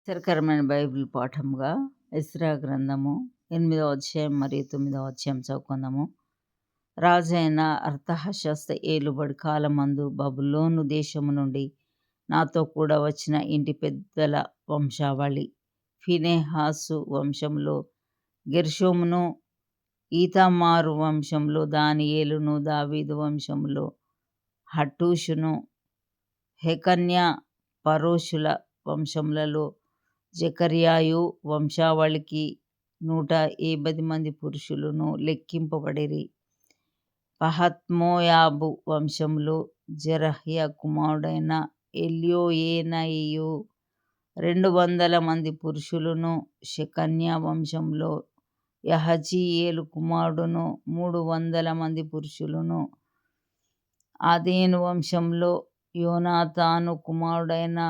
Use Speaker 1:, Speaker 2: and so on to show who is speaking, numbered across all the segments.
Speaker 1: ఆశ్చర్యకరమైన Bible పాఠముగా Ezra గ్రంథము 8వ అధ్యాయం మరియు 9వ అధ్యాయం చదువుకుందాము. రాజైన అర్తహషస్త ఏలుబడి కాలమందు బబులోను దేశము నుండి నాతో కూడా వచ్చిన ఇంటి పెద్దల వంశావళి. ఫినెహాసు వంశంలో గెర్షోమును, ఈతామారు వంశంలో దానియేలును, దావీదు వంశంలో హట్టూషును, హెకన్యా, పరోషుల వంశములలో జెకర్యాయు వంశావళికి 150 మంది పురుషులను లెక్కింపబడిరి. పహత్మోయాబు వంశంలో జెరహ్య కుమారుడైన ఎల్యోయేనయియు 200 మంది పురుషులను, షెకన్యా వంశంలో యహజీయేలు కుమారుడును 300 మంది పురుషులను, ఆదేను వంశంలో యోనాతాను కుమారుడైన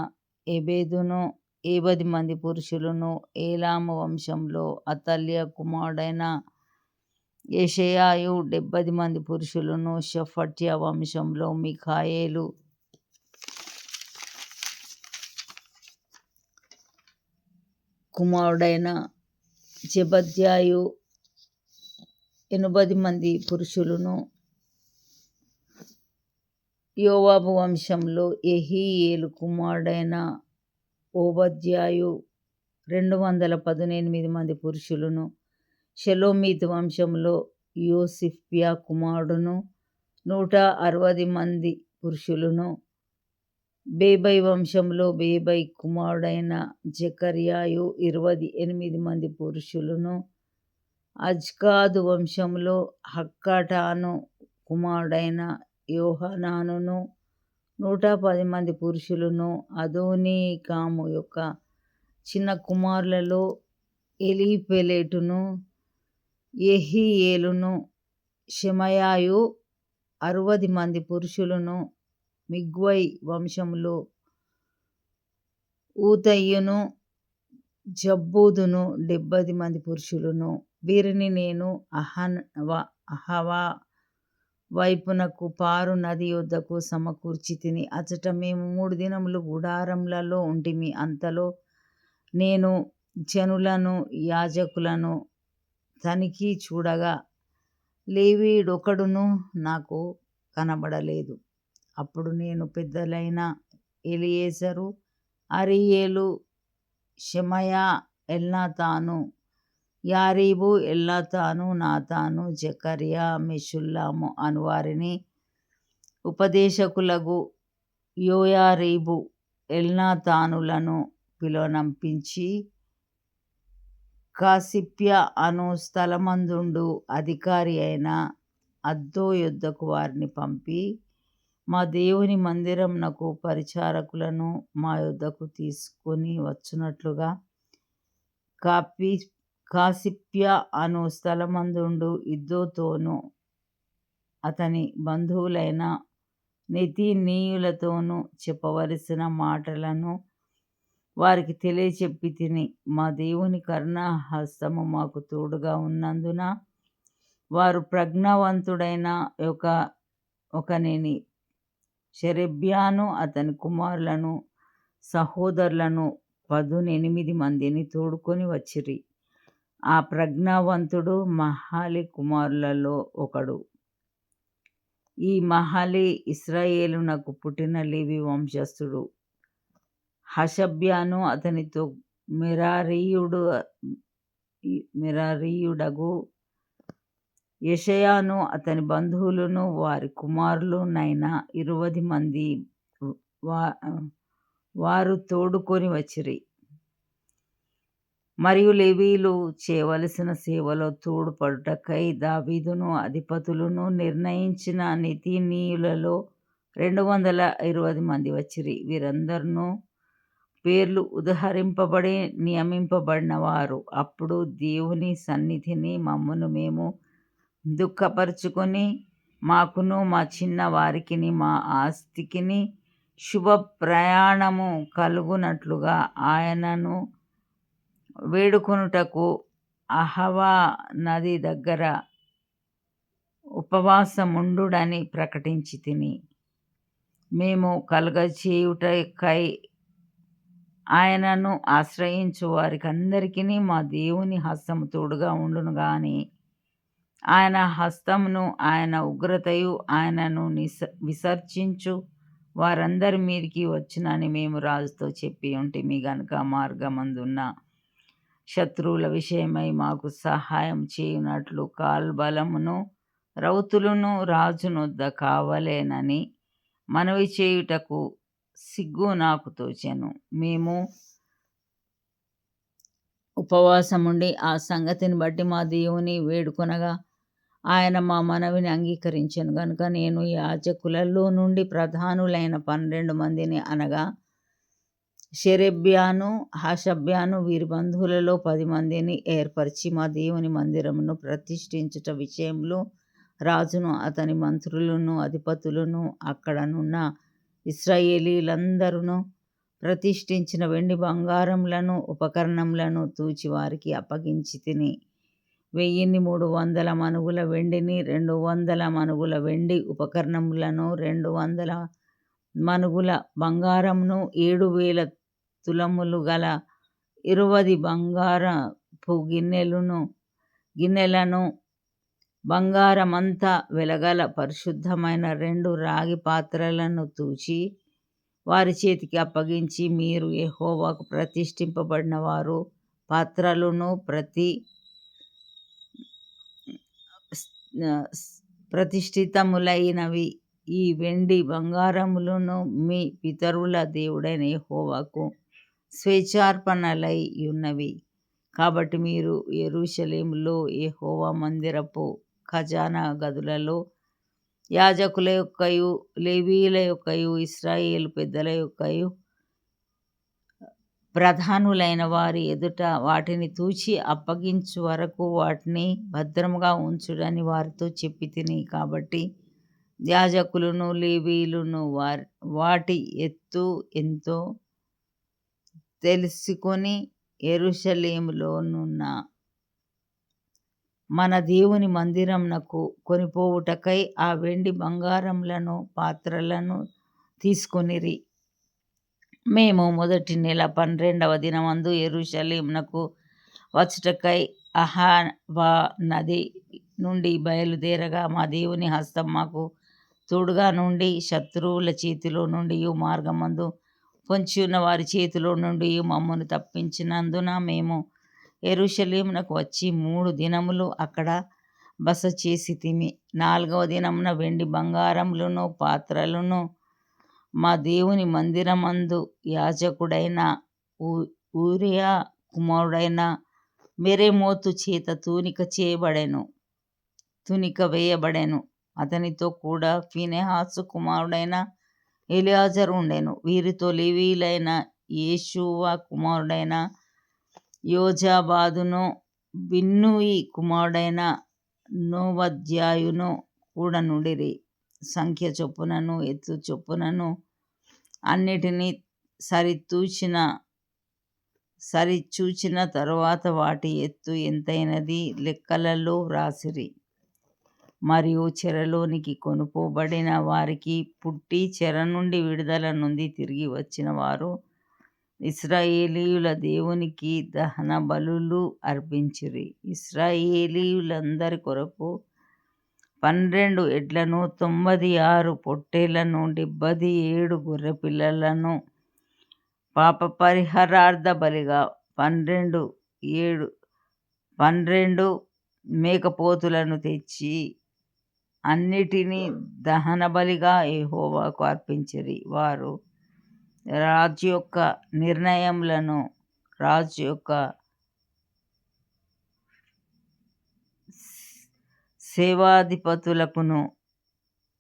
Speaker 1: ఎబెదును 70 మంది పురుషులను, ఏలాము వంశంలో అతల్య కుమారుడైన యెషయాయు 70 మంది పురుషులను, షెఫట్య వంశంలో మిఖాయేలు కుమారుడైన జెబద్యాయు 80 మంది పురుషులను, యోవాబు వంశంలో యెహీయేలు కుమారుడైన ఓబద్యాయు 218 మంది పురుషులను, షెలోమీతు వంశంలో యోసిఫ్యా కుమారుడును 160 మంది పురుషులను, బేబై వంశంలో బేబై కుమారుడైన జెకర్యాయు 28 మంది పురుషులను, అజ్గాదు వంశంలో హక్కటాను కుమారుడైన యోహానానును 110 మంది పురుషులను, అదోనీకాము యొక్క చిన్న కుమారులలో ఎలీపెలెటును, యెహీయేలును, షెమయాయు 60 మంది పురుషులను, మిగ్వై వంశంలో ఊతయ్యును, జబ్బూదును 70 మంది పురుషులను. వీరిని నేను అహవా వైపునకు పారు నది యొద్దకు సమకూర్చితిని. అచట మేము 3 దినములు గుడారములలో ఉంటిమి. అంతలో నేను జనులను, యాజకులను తనిఖీ చూడగా లేవీయుడొకడును నాకు కనబడలేదు. అప్పుడు నేను పెద్దలైన ఎలియేజరు, అరీయేలు, షెమయా, ఎల్నాతాను, యారీబు, ఎల్నాతాను, నాతాను, జెకర్యా, మెషుల్లాము అనువారిని, ఉపదేశకులగు యోయారీబు, ఎల్నాతానులను పిలువనంపించి, కాసిప్యా అను స్థలమందుండు అధికారి అయిన అద్దో యొద్దకు వారిని పంపి, మా దేవుని మందిరమునకు పరిచారకులను మా యొద్దకు తీసుకొని వచ్చునట్లుగా కాసిప్యా అను స్థలమందుండు ఇద్దోతోనూ అతని బంధువులైన నెతీనీయులతోనూ చెప్పవలసిన మాటలను వారికి తెలియచెప్పి తిని, మా దేవుని కరుణాహస్తము మాకు తోడుగా ఉన్నందున వారు ప్రజ్ఞావంతుడైన ఒకనిని షెరెబ్యాను, అతని కుమారులను, సహోదరులను 18 మందిని తోడుకొని వచ్చిరి. ఆ ప్రజ్ఞావంతుడు మహలి కుమారులలో ఒకడు. ఈ మహలి ఇశ్రాయేలునకు పుట్టిన లేవి వంశస్థుడు. హషబ్యాను అతనితో మెరారీయుడగు యెషయాను అతని బంధువులను వారి కుమారులునైన 20 మంది వారు తోడుకొని వచ్చిరి. మరియు లేవీయులు చేయవలసిన సేవలో తోడ్పడుటకై దావీదును అధిపతులను నిర్ణయించిన నెతీనీయులలో 220 మంది వచ్చిరి. వీరందరూ పేర్లు ఉదహరింపబడి నియమింపబడిన వారు. అప్పుడు దేవుని సన్నిధిని మమ్మును మేము దుఃఖపరచుకొని, మాకును మా చిన్న వారికిని మా ఆస్తికిని శుభ ప్రయాణము కలుగునట్లుగా ఆయనను వేడుకొనుటకు అహవా నది దగ్గర ఉపవాసముండుడని ప్రకటించితిని. మేము కలుగచేయుటకై ఆయనను ఆశ్రయించు వారికందరికీ మా దేవుని హస్తము తోడుగా ఉండును గాని ఆయన హస్తమును ఆయన ఉగ్రతయు ఆయనను విసర్జించు వారందరి మీదికి వచ్చునని మేము రాజుతో చెప్పి ఉంటిమి గనుక మార్గమందున్న శత్రువుల విషయమై మాకు సహాయం చేయునట్లు కాల్బలమును రౌతులను రాజునొద్ద కావలేనని మనవి చేయుటకు సిగ్గు నాకు తోచెను. మేము ఉపవాసముండి ఆ సంగతిని బట్టి మా దేవుని వేడుకొనగా ఆయన మా మనవిని అంగీకరించెను గనుక నేను యాజకులలో నుండి ప్రధానులైన 12 మందిని అనగా షెరెబ్యాను హషబ్యాను వీరి బంధువులలో 10 మందిని ఏర్పరిచి మా దేవుని మందిరమును ప్రతిష్ఠించుట విషయంలో రాజును అతని మంత్రులను అధిపతులను అక్కడనున్న ఇశ్రాయేలీలందరూ ప్రతిష్ఠించిన వెండి బంగారములను ఉపకరణములను తూచి వారికి అప్పగించి తిని 1300 మనుగుల వెండిని 200 మనుగుల వెండి ఉపకరణములను 200 మనుగుల బంగారమును 7000 తులములు గల 20 బంగారపు గిన్నెలను బంగారమంతా వెలగల పరిశుద్ధమైన 2 రాగి పాత్రలను తూచి వారి చేతికి అప్పగించి, మీరు యెహోవాకు ప్రతిష్ఠింపబడిన వారు, పాత్రలను ప్రతిష్ఠితములైనవి ఈ వెండి బంగారములను మీ పితరుల దేవుడైన యెహోవాకు స్వేచ్ఛార్పణలై ఉన్నవి. కాబట్టి మీరు యెరూషలేములో యెహోవా మందిరపు ఖజానా గదులలో యాజకుల యొక్కయు లేవీయుల యొక్కయు ఇశ్రాయేలు పెద్దల యొక్కయు ప్రధానులైన వారి ఎదుట వాటిని తూచి అప్పగించు వరకు వాటిని భద్రముగా ఉంచుడని వారితో చెప్పి తిని. కాబట్టి యాజకులను లేవీయులను వాటి ఎత్తు ఎంతో తెలుసుకొని యెరూషలేములోనున్న మన దేవుని మందిరమునకు కొనిపోవుటకై ఆ వెండి బంగారములను పాత్రలను తీసుకొనిరి. మేము మొదటి నెల 12వ దినమందు యెరూషలేమునకు వచ్చుటకై అహవా నది నుండి బయలుదేరగా మా దేవుని హస్తం మాకు తోడుగా నుండి శత్రువుల చేతిలో నుండి మార్గమందు పొంచి ఉన్న వారి చేతిలో నుండి మమ్మను తప్పించినందున మేము యెరూషలేమునకు వచ్చి 3 దినములు అక్కడ బస చేసితిమి. 4వ దినమున వెండి బంగారములను పాత్రలను మా దేవుని మందిరమందు యాజకుడైన ఊరియా కుమారుడైన మెరేమోతు చేత తూనిక వేయబడెను. అతనితో కూడా ఫీనెహాసు కుమారుడైన ఎలియాజరు ఉండెను. వీరితో లేవీయులైన యేషూవ కుమారుడైన యోజాబాదును బిన్నూయి కుమారుడైన నోవద్యాయును కూడా నుండిరి. సంఖ్య చొప్పునను ఎత్తు చొప్పునను అన్నిటినీ సరిచూచిన తరువాత వాటి ఎత్తు ఎంతైనది లెక్కలలో వ్రాసిరి. మరియు చెరలోనికి కొనుపోబడిన వారికి పుట్టి చెర నుండి విడుదల నొంది తిరిగి వచ్చిన వారు ఇశ్రాయేలీయుల దేవునికి దహన బలులు అర్పించిరి. ఇశ్రాయేలీయులందరి కొరకు 12 ఎడ్లను, 96 పొట్టేళ్లను, 77 గొర్రెపిల్లలను పాపపరిహారార్థ బలిగా 12 మేకపోతులను తెచ్చి అన్నిటినీ దహన బలిగా యెహోవాకు అర్పించిరి. వారు రాజు యొక్క నిర్ణయములను రాజు యొక్క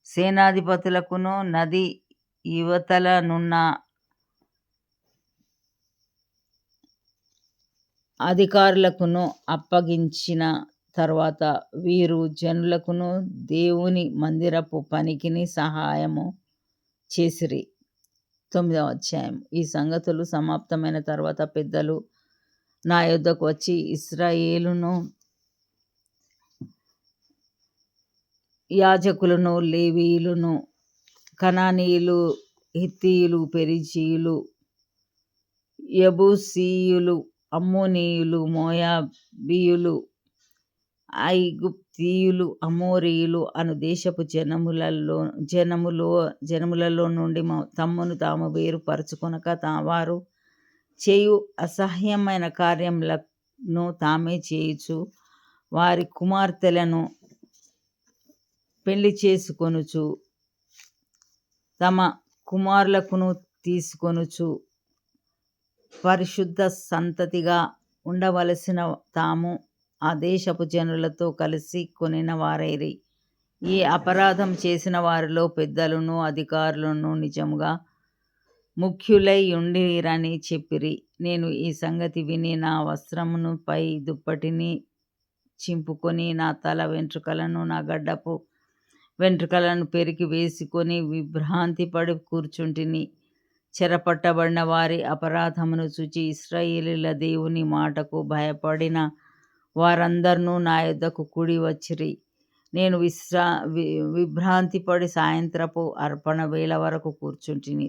Speaker 1: సేనాధిపతులకును నది యువతలనున్న అధికారులకును అప్పగించిన తర్వాత వీరు జనులకును దేవుని మందిరపు పనికిని సహాయము చేసిరి. 9వ అధ్యాయం. ఈ సంగతులు సమాప్తమైన తర్వాత పెద్దలు నా యొద్దకు వచ్చి ఇశ్రాయేలును యాజకులను లేవీయులను కనానీయులు హిత్తీయులు పెరిజీయులు యెబూసీయులు, అమ్మోనీయులు, మోయాబీయులు, ఐగుప్తీయులు, అమోరీయులు అను దేశపు జనములలో నుండి తమ్మును తాము వేరుపరచుకొనక వారు చేయు అసహ్యమైన కార్యములను తామే చేయుచు వారి కుమార్తెలను పెళ్లి చేసుకొనుచు తమ కుమారులకును తీసుకొనుచు పరిశుద్ధ సంతతిగా ఉండవలసిన తాము ఆ దేశపు జనులతో కలిసి కొనిన వారైరి. ఈ అపరాధం చేసిన వారిలో పెద్దలను అధికారులను నిజముగా ముఖ్యులై ఉండిరని చెప్పిరి. నేను ఈ సంగతి విని నా వస్త్రమును పై దుప్పటిని చింపుకొని నా తల వెంట్రుకలను నా గడ్డపు వెంట్రుకలను పెరికి వేసుకొని విభ్రాంతి పడి కూర్చుంటిని. చెరపట్టబడిన వారి అపరాధమును చూచి ఇశ్రాయేలీయుల దేవుని మాటకు భయపడిన వారందరూ నా యొద్దకు కూడి వచ్చిరి. నేను విభ్రాంతిపడి సాయంత్రపు అర్పణ వేళ వరకు కూర్చుంటిని.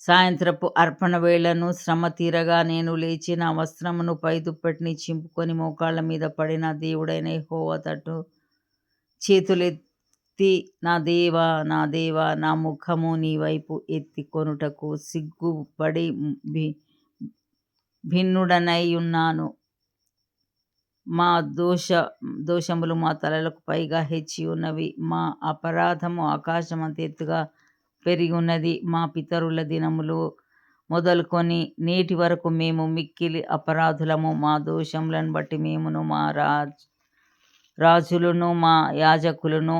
Speaker 1: సాయంత్రపు అర్పణ వేళను శ్రమ తీరగా నేను లేచి నా వస్త్రమును పై దుప్పటిని చింపుకొని మోకాళ్ళ మీద పడి నా దేవుడైన యెహోవా తట్టు చేతులెత్తి నా దేవా నా దేవా, నా ముఖము నీ వైపు ఎత్తి కొనుటకు సిగ్గుపడి భిన్నుడనై ఉన్నాను. మా దోషములు మా తలలకు పైగా హెచ్చి ఉన్నవి. మా అపరాధము ఆకాశమంత ఎత్తుగా పెరిగి ఉన్నది. మా పితరుల దినములు మొదలుకొని నేటి వరకు మేము మిక్కిలి అపరాధులము. మా దోషములను బట్టి మేమును మా రాజులను మా యాజకులను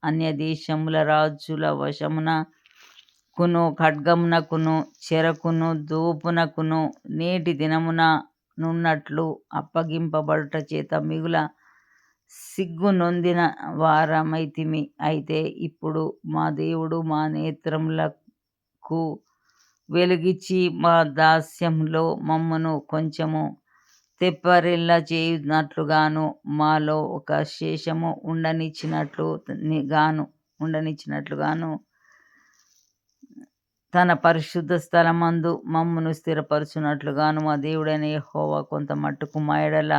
Speaker 1: అన్య దేశముల రాజుల వశమునకును ఖడ్గమునకును చెరకును దోపునకును నేటి దినమున నున్నట్లు అప్పగింపబడుట చేత మిగుల సిగ్గు నొందిన వారమైతిమి. అయితే ఇప్పుడు మా దేవుడు మా నేత్రములకు వెలుగిచ్చి మా దాస్యంలో మమ్మను కొంచెము తెప్పరిల్ల చేయునట్లుగాను మాలో ఒక శేషము ఉండనిచ్చినట్లుగాను తన పరిశుద్ధ స్థలమందు మమ్మను స్థిరపరచునట్లుగాను మా దేవుడైన యెహోవా కొంత మట్టుకు మా ఎడల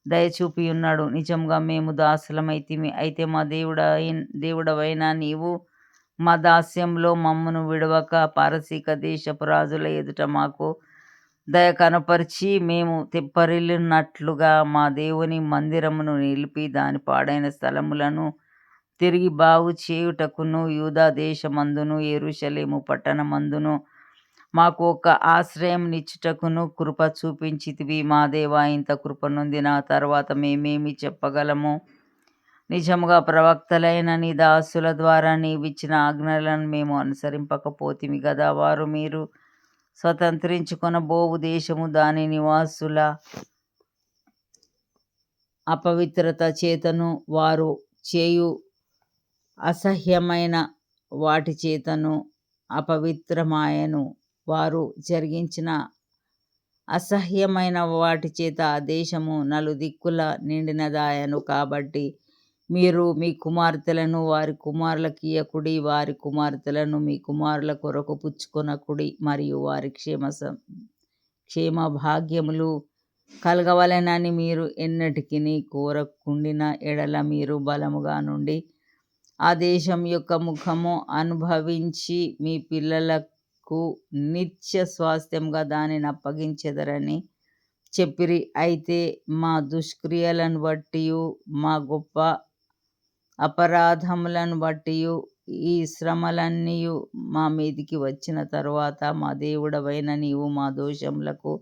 Speaker 1: దయచూపి ఉన్నాడు. నిజంగా మేము దాసులమైతిమి. అయితే మా దేవుడవైన నీవు మా దాస్యంలో మమ్మను విడవక పారసీక దేశపు రాజుల ఎదుట మాకు దయ కనపరిచి మేము తెప్పరిల్లినట్లుగా మా దేవుని మందిరమును నిలిపి దాని పాడైన స్థలములను తిరిగి బాగు చేయుటకును యూదా దేశమందును యెరూషలేము పట్టణమందును మాకు ఒక ఆశ్రయం నిచ్చుటకును కృప చూపించితివి. మా దేవా, ఇంత కృప నొందిన తర్వాత మేమేమి చెప్పగలము? నిజముగా ప్రవక్తలైన నీ దాసుల ద్వారా నీవిచ్చిన ఆజ్ఞలను మేము అనుసరింపకపోతిమి గదా. వారు మీరు స్వతంత్రించుకొనబోవు దేశము దాని నివాసుల అపవిత్రత చేతను వారు చేయు అసహ్యమైన వాటి చేతను అపవిత్రమాయను. వారు జరిగించిన అసహ్యమైన వాటి చేత ఆ దేశము నలుదిక్కుల నిండినదాయను. కాబట్టి మీరు మీ కుమార్తెలను వారి కుమారులకు ఇయ్యకుడి, వారి కుమార్తెలను మీ కుమారుల కొరకు పుచ్చుకొనకుడి. మరియు వారి క్షేమ భాగ్యములు కలగవలెనని మీరు ఎన్నటికిని కోరకుండిన ఎడల మీరు బలముగా నుండి ఆ దేశం యొక్క ముఖము అనుభవించి మీ పిల్లలకు నిత్య స్వాస్థ్యంగా దానిని అప్పగించెదరని చెప్పిరి. అయితే మా దుష్క్రియలను బట్టియు మా గొప్ప అపరాధములను బట్టియు ఈ శ్రమలన్నీయు మా మీదికి వచ్చిన తరువాత మా దేవుడవైన నీవు మా దోషములకు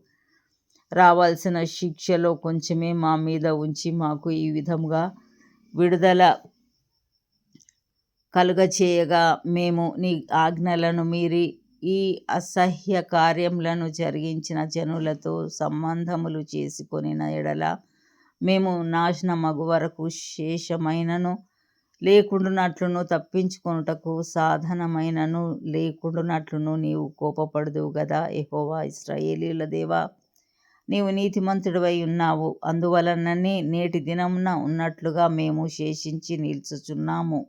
Speaker 1: రావాల్సిన శిక్షలో కొంచెమే మా మీద ఉంచి మాకు ఈ విధముగా విడుదల కలుగచేయగా మేము నీ ఆజ్ఞలను మీరి ఈ అసహ్య కార్యములను జరిగించిన జనులతో సంబంధములు చేసుకొనిన ఎడల మేము నాశనమగు వరకు శేషమైనను లేకుండునట్లును తప్పించుకొనుటకు సాధనమైనను లేకుండునట్లును నీవు కోపపడుదువు గదా. యెహోవా ఇశ్రాయేలీయుల దేవా, నీవు నీతిమంతుడివై ఉన్నావు. అందువలననే నేటి దినమున ఉన్నట్లుగా మేము శేషించి నిలుచుచున్నాము.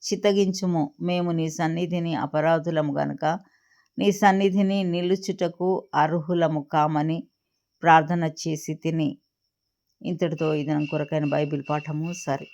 Speaker 1: చిత్తగించుము. మేము నీ సన్నిధిని అపరాధులము గనుక నీ సన్నిధిని నిలుచుటకు అర్హులము కామని ప్రార్థన చేసి తిని. ఇంతటితో ఇది కొరకైన బైబిల్ పాఠము సరే.